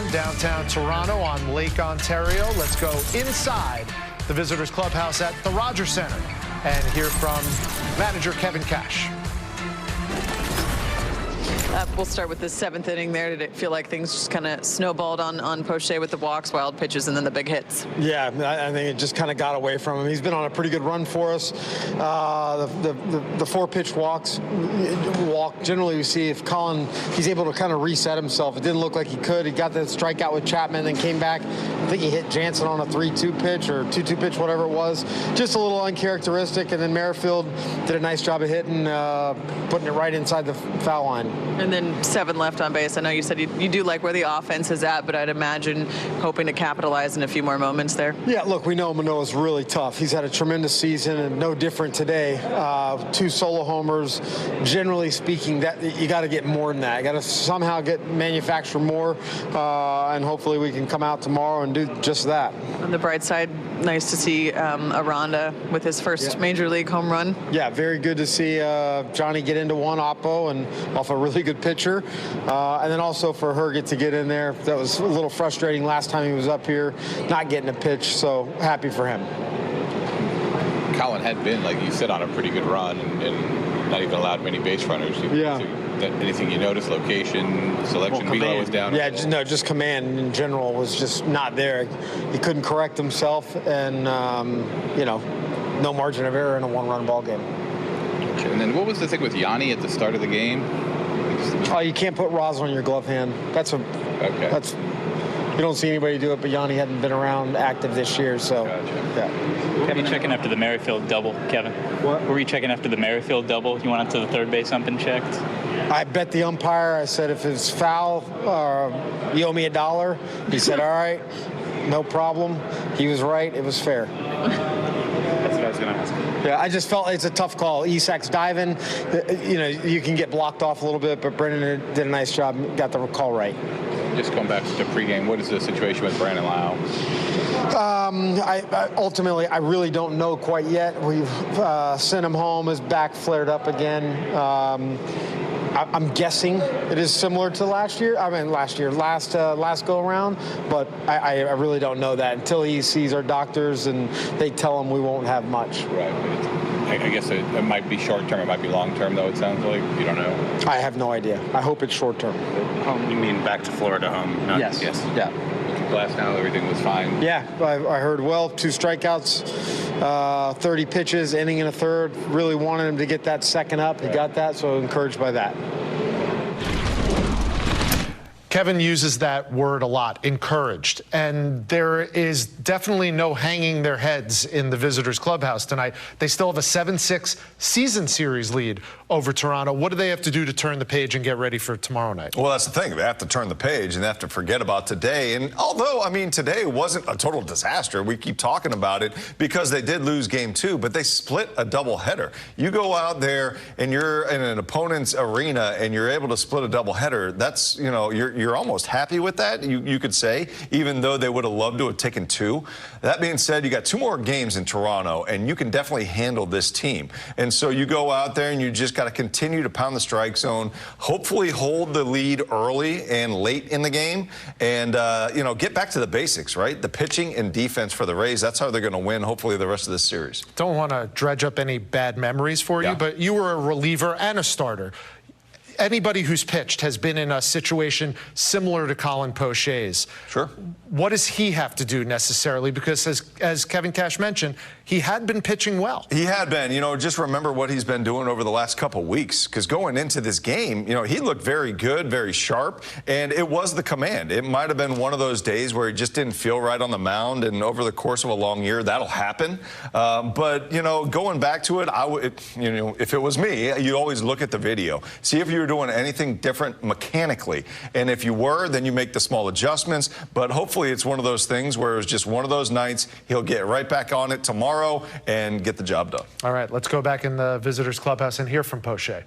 from downtown Toronto on Lake Ontario. Let's go inside the visitors' clubhouse at the Rogers Centre and hear from manager Kevin Cash. We'll start with the seventh inning there. Did it feel like things just kind of snowballed on Poche with the walks, wild pitches, and then the big hits? Yeah, I think it just kind of got away from him. He's been on a pretty good run for us. The four-pitch walk, generally we see if Colin, he's able to kind of reset himself. It didn't look like he could. He got the strikeout with Chapman, then came back. I think he hit Jansen on a 3-2 pitch or 2-2 pitch, whatever it was. Just a little uncharacteristic, and then Merrifield did a nice job of hitting, putting it right inside the foul line. And then 7 left on base. I know you said you do like where the offense is at, but I'd imagine hoping to capitalize in a few more moments there. Yeah, look, we know Manoah's really tough. He's had a tremendous season, and no different today. 2 solo homers. Generally speaking, that you got to get more than that. You got to somehow manufacture more, and hopefully we can come out tomorrow and do just that. On the bright side, nice to see Aranda with his first major league home run. Yeah, very good to see Johnny get into one oppo and off a really good pitcher. And then also for Herget to get in there. That was a little frustrating last time he was up here, not getting a pitch, so happy for him. Colin had been, like you said, on a pretty good run and not even allowed many base runners. Yeah. Anything you noticed, location, selection, Velo was down? Yeah, just command in general was just not there. He couldn't correct himself, and, no margin of error in a one-run ball game. And then what was the thing with Yanni at the start of the game? Oh, you can't put rosin on your glove hand. You don't see anybody do it, but Yanni hadn't been around active this year, so. Gotcha. Yeah. Were you checking after the Merrifield double, Kevin? What? Were you checking after the Merrifield double? You went up to the third base ump and checked? I bet the umpire. I said, if it's foul, you owe me $1. He said, all right, no problem. He was right. It was fair. That's what I was going to ask. Yeah, I just felt it's a tough call. Isak's diving. You can get blocked off a little bit, but Brendan did a nice job, got the call right. Just going back to pregame, what is the situation with Brandon Lau? Ultimately, I really don't know quite yet. We've sent him home. His back flared up again. I'm guessing it is similar to last last go around, but I really don't know that until he sees our doctors and they tell him we won't have much. Right. I guess it might be short term. It might be long term, though. It sounds like you don't know. I have no idea. I hope it's short term. You mean back to Florida home? Yes. Yeah. Last now, everything was fine. Yeah, I heard 2 strikeouts, 30 pitches, inning and a third. Really wanted him to get that second up. He got that, so encouraged by that. Kevin uses that word a lot, encouraged. And there is definitely no hanging their heads in the visitors' clubhouse tonight. They still have a 7-6 season series lead over Toronto. What do they have to do to turn the page and get ready for tomorrow night? Well, that's the thing. They have to turn the page and they have to forget about today. And although, today wasn't a total disaster, we keep talking about it because they did lose game 2, but they split a doubleheader. You go out there and you're in an opponent's arena and you're able to split a doubleheader. That's, you're almost happy with that, you could say, even though they would have loved to have taken 2. That being said, you got 2 more games in Toronto, and you can definitely handle this team. And so you go out there and you just got to continue to pound the strike zone, hopefully hold the lead early and late in the game, and, get back to the basics, right? The pitching and defense for the Rays, that's how they're going to win, hopefully, the rest of this series. Don't want to dredge up any bad memories for you, but you were a reliever and a starter. Anybody who's pitched has been in a situation similar to Colin Poche's. Sure. What does he have to do necessarily? Because as Kevin Cash mentioned, he had been pitching well. He had been. Just remember what he's been doing over the last couple weeks. Because going into this game, he looked very good, very sharp, and it was the command. It might have been one of those days where he just didn't feel right on the mound, and over the course of a long year, that'll happen. But going back to it, if it was me, you always look at the video, see if you're doing anything different mechanically. And if you were, then you make the small adjustments. But hopefully it's one of those things where it was just one of those nights. He'll get right back on it tomorrow and get the job done. All right, let's go back in the visitors' clubhouse and hear from Poche.